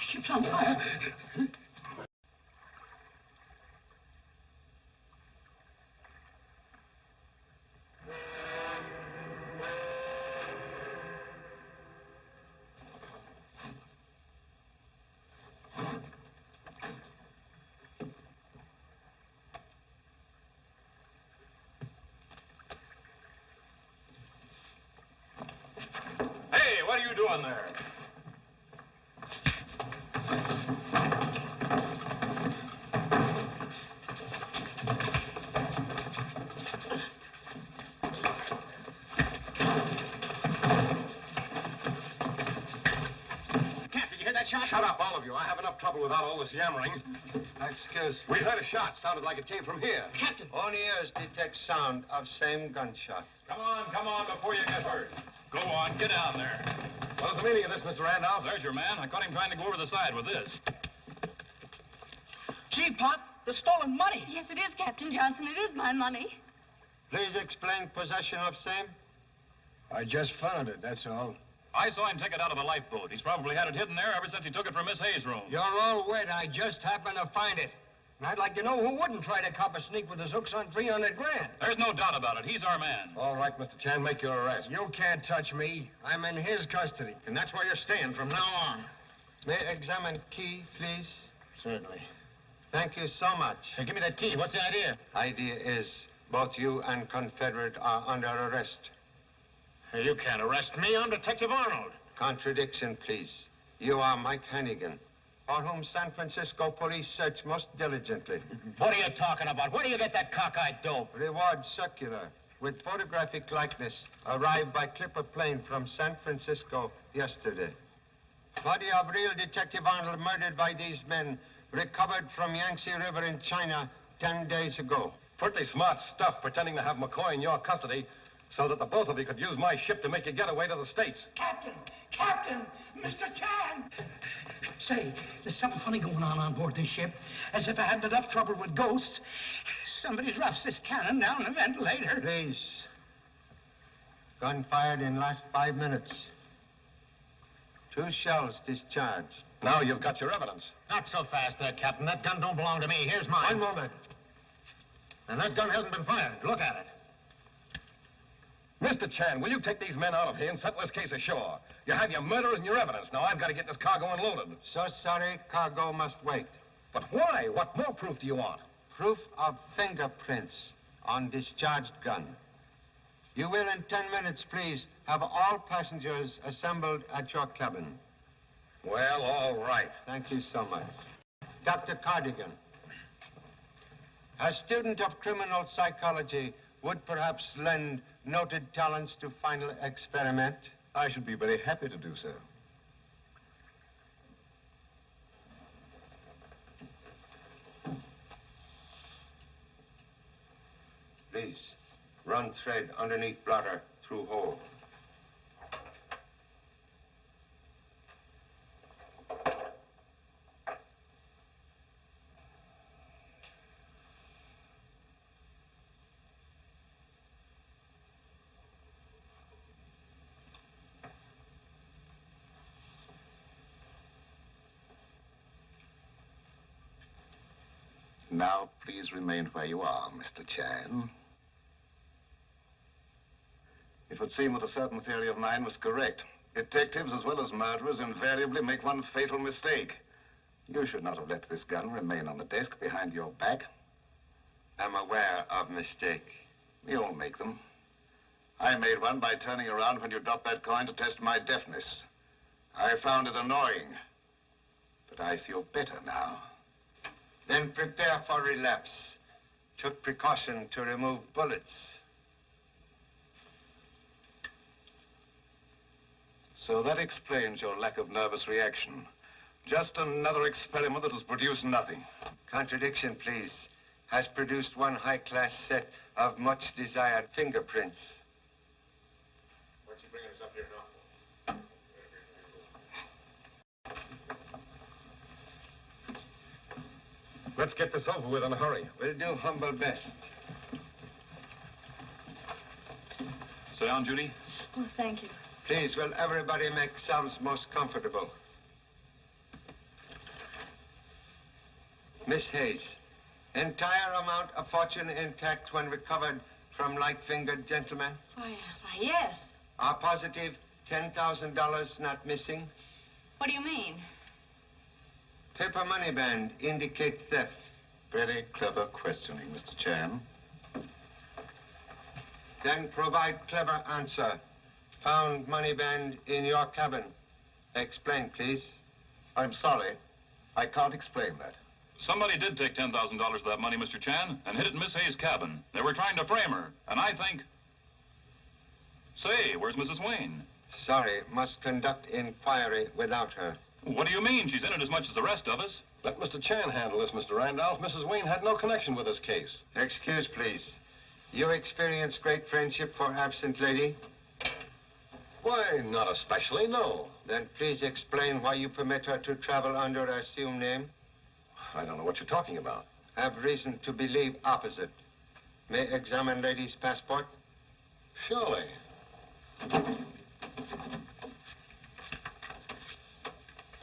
Ship's on fire. Hey, what are you doing there? Shut up, all of you. I have enough trouble without all this yammering. Excuse. We heard a shot. Sounded like it came from here. Captain! Only ears detect sound of same gunshot. Come on, before you get hurt. Go on, get down there. What is the meaning of this, Mr. Randolph? There's your man. I caught him trying to go over the side with this. Gee, Pop, the stolen money. Yes, it is, Captain Johnson. It is my money. Please explain possession of same. I just found it, that's all. I saw him take it out of a lifeboat. He's probably had it hidden there ever since he took it from Miss Hayes' room. You're all wet. I just happened to find it. And I'd like to know who wouldn't try to cop a sneak with his hooks on 300 grand. There's no doubt about it. He's our man. All right, Mr. Chan, make your arrest. You can't touch me. I'm in his custody. And that's where you're staying from now on. May I examine key, please? Certainly. Thank you so much. Hey, give me that key. What's the idea? Idea is both you and Confederate are under arrest. Hey, you can't arrest me. I'm Detective Arnold. Contradiction, please. You are Mike Hannigan, for whom San Francisco police search most diligently. What are you talking about? Where do you get that cockeyed dope? Reward circular with photographic likeness arrived by clipper plane from San Francisco yesterday. Body of real Detective Arnold murdered by these men recovered from Yangtze River in China 10 days ago. Pretty smart stuff, pretending to have McCoy in your custody so that the both of you could use my ship to make you get away to the States. Captain! Captain! Mr. Chan! Say, there's something funny going on board this ship. As if I hadn't enough trouble with ghosts. Somebody drops this cannon down the ventilator. Please. Gun fired in last 5 minutes. 2 shells discharged. Now you've got your evidence. Not so fast there, Captain. That gun don't belong to me. Here's mine. One moment. And that gun hasn't been fired. Look at it. Mr. Chan, will you take these men out of here and settle this case ashore? You have your murderers and your evidence. Now I've got to get this cargo unloaded. So sorry, cargo must wait. But why? What more proof do you want? Proof of fingerprints on discharged gun. You will, in 10 minutes, please, have all passengers assembled at your cabin. Well, all right. Thank you so much. Dr. Cardigan, a student of criminal psychology would perhaps lend noted talents to final experiment. I should be very happy to do so. Please, run thread underneath blotter through hole. Now, please remain where you are, Mr. Chan. It would seem that a certain theory of mine was correct. Detectives, as well as murderers, invariably make one fatal mistake. You should not have let this gun remain on the desk behind your back. I'm aware of mistake. We all make them. I made one by turning around when you dropped that coin to test my deafness. I found it annoying, but I feel better now. Then prepare for relapse. Took precaution to remove bullets. So that explains your lack of nervous reaction. Just another experiment that has produced nothing. Contradiction, please. Has produced one high-class set of much-desired fingerprints. Why don't you bring us up here now? Let's get this over with in a hurry. We'll do humble best. Sit down, Judy. Oh, thank you. Please, will everybody make themselves most comfortable? Miss Hayes, entire amount of fortune intact when recovered from light-fingered gentlemen? Why, yes. Are positive $10,000 not missing? What do you mean? Paper money band indicate theft. Very clever questioning, Mr. Chan. Then provide clever answer. Found money band in your cabin. Explain, please. I'm sorry. I can't explain that. Somebody did take $10,000 of that money, Mr. Chan, and hid it in Miss Hayes' cabin. They were trying to frame her, and I think... Say, where's Mrs. Wayne? Sorry, must conduct inquiry without her. What do you mean? She's in it as much as the rest of us. Let Mr. Chan handle this, Mr. Randolph. Mrs. Wayne had no connection with this case. Excuse, please. You experience great friendship for absent lady? Why, not especially, no. Then please explain why you permit her to travel under an assumed name. I don't know what you're talking about. Have reason to believe opposite. May examine lady's passport? Surely. There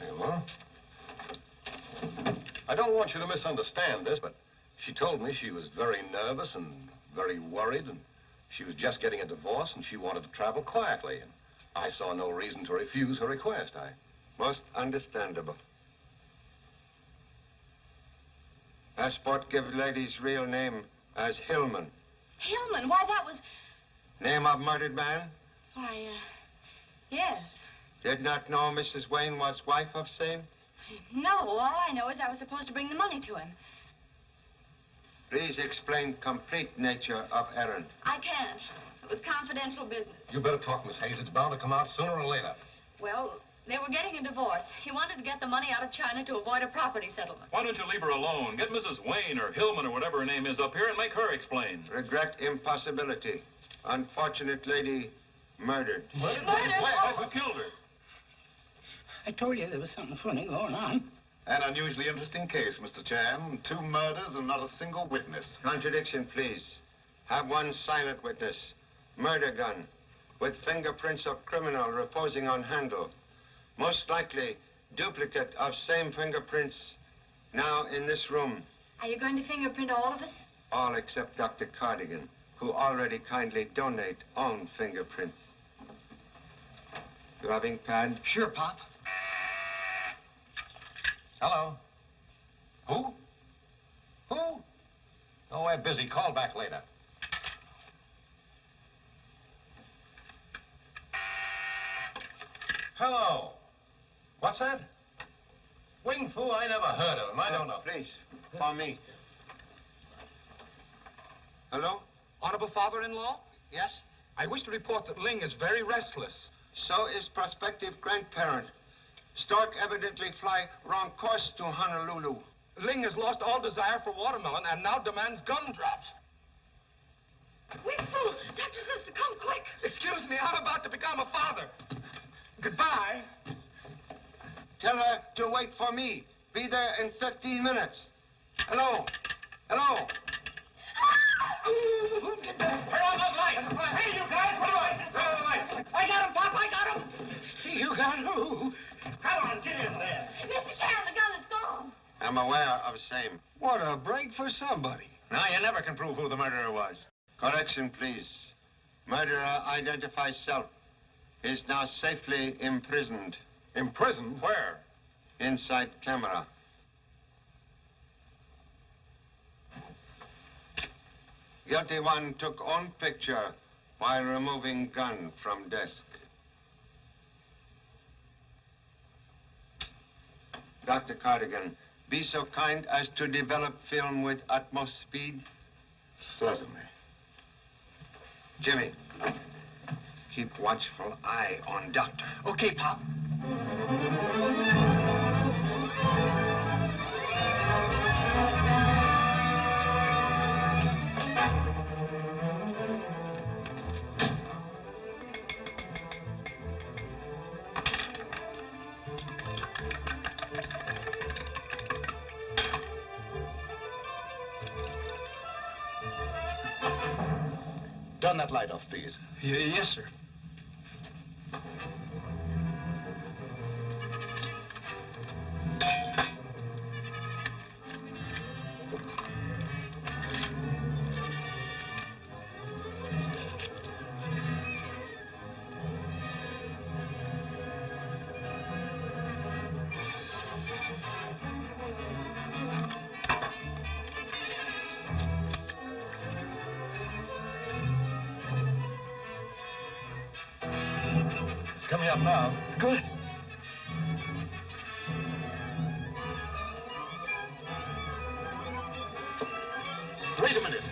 you are. I don't want you to misunderstand this, but she told me she was very nervous and very worried, and she was just getting a divorce, and she wanted to travel quietly. And I saw no reason to refuse her request. Most understandable. Passport give lady's real name as Hillman. Hillman? Why, that was... Name of murdered man? Why, yes. Did not know Mrs. Wayne was wife of same? No, all I know is I was supposed to bring the money to him. Please explain complete nature of errand. I can't. It was confidential business. You better talk, Miss Hayes. It's bound to come out sooner or later. Well, they were getting a divorce. He wanted to get the money out of China to avoid a property settlement. Why don't you leave her alone? Get Mrs. Wayne or Hillman or whatever her name is up here and make her explain. Regret impossibility. Unfortunate lady murdered. Murdered? Who killed her? I told you there was something funny going on. An unusually interesting case, Mr. Chan. 2 murders and not a single witness. Contradiction, please. Have one silent witness. Murder gun with fingerprints of criminal reposing on handle. Most likely duplicate of same fingerprints now in this room. Are you going to fingerprint all of us? All except Dr. Cardigan. who already kindly donate own fingerprints. You having pad? Sure, Pop. Hello. Who? Who? Oh, we're busy. Call back later. Hello. What's that? Wing Fu? I never heard of him. I don't know. Please, for me. Hello? Honorable father-in-law? Yes? I wish to report that Ling is very restless. So is prospective grandparent. Stork evidently fly wrong course to Honolulu. Ling has lost all desire for watermelon and now demands gumdrops. Wingfool, doctor says to come quick. Excuse me, I'm about to become a father. Goodbye. Tell her to wait for me. Be there in 15 minutes. Hello? Hello? Turn on those lights! Hey, you guys, what do I? Turn on the lights! I got him, Pop, I got him! You got who? Come on, get in there. Mr. Chan, the gun is gone. I'm aware of same. What a break for somebody. Now, you never can prove who the murderer was. Correction, please. Murderer identifies self. Is now safely imprisoned. Imprisoned? Where? Inside camera. Guilty one took own picture while removing gun from desk. Dr. Cardigan, be so kind as to develop film with utmost speed. Certainly. Jimmy, keep watchful eye on Doctor. Okay, Pop. Turn that light off, please. Yes, sir. It's coming up now. Good. Wait a minute.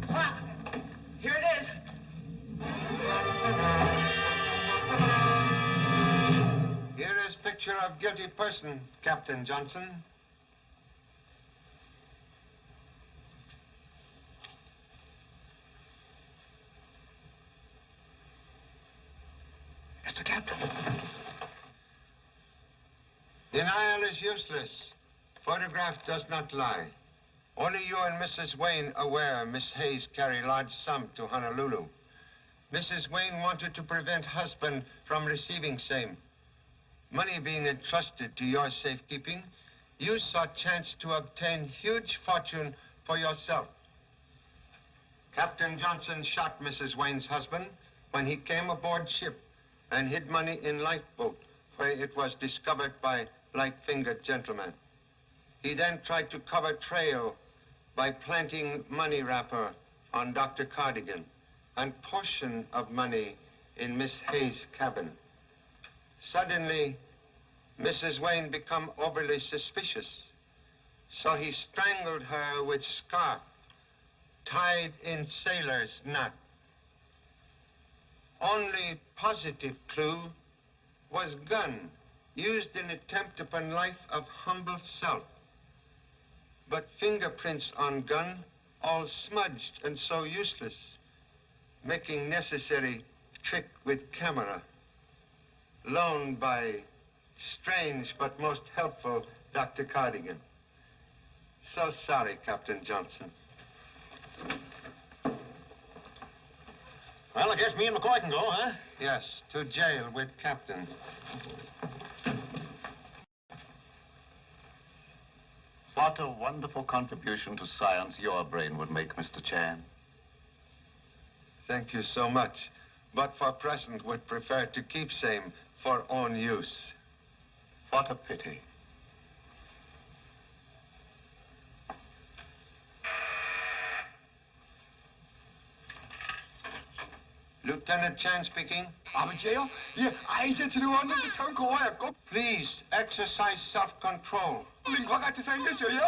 Pop, here it is. Here is picture of guilty person, Captain Johnson. Mr. Captain. Denial is useless. Photograph does not lie. Only you and Mrs. Wayne aware Miss Hayes carry large sum to Honolulu. Mrs. Wayne wanted to prevent husband from receiving same. Money being entrusted to your safekeeping, you saw chance to obtain huge fortune for yourself. Captain Johnson shot Mrs. Wayne's husband when he came aboard ship and hid money in lifeboat, where it was discovered by light-fingered gentlemen. He then tried to cover trail by planting money wrapper on Dr. Cardigan and portion of money in Miss Hayes' cabin. Suddenly, Mrs. Wayne become overly suspicious, so he strangled her with scarf tied in sailor's knot. Only positive clue was gun used in attempt upon life of humble self. But fingerprints on gun all smudged and so useless, making necessary trick with camera, loaned by strange but most helpful Dr. Cardigan. So sorry, Captain Johnson. Well, I guess me and McCoy can go, huh? Yes, to jail with Captain. What a wonderful contribution to science your brain would make, Mr. Chan. Thank you so much. But for present, would prefer to keep same for own use. What a pity. Lieutenant Chan speaking. 아버지예요? 예, 아이젠트를 왔는데 전 고와였고. Please exercise self-control. 링과 같이 생겼어요.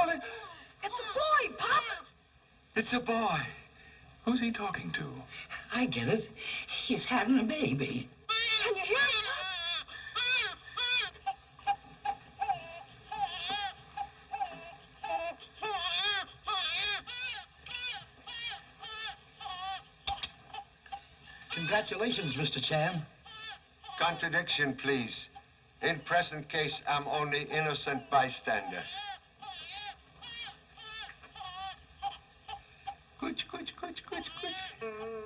It's a boy, Pop. It's a boy. Who's he talking to? I get it. He's having a baby. Can you hear him? Congratulations, Mr. Chan. Contradiction, please. In present case, I'm only innocent bystander. Kuch, kuch, kuch, kuch, kuch.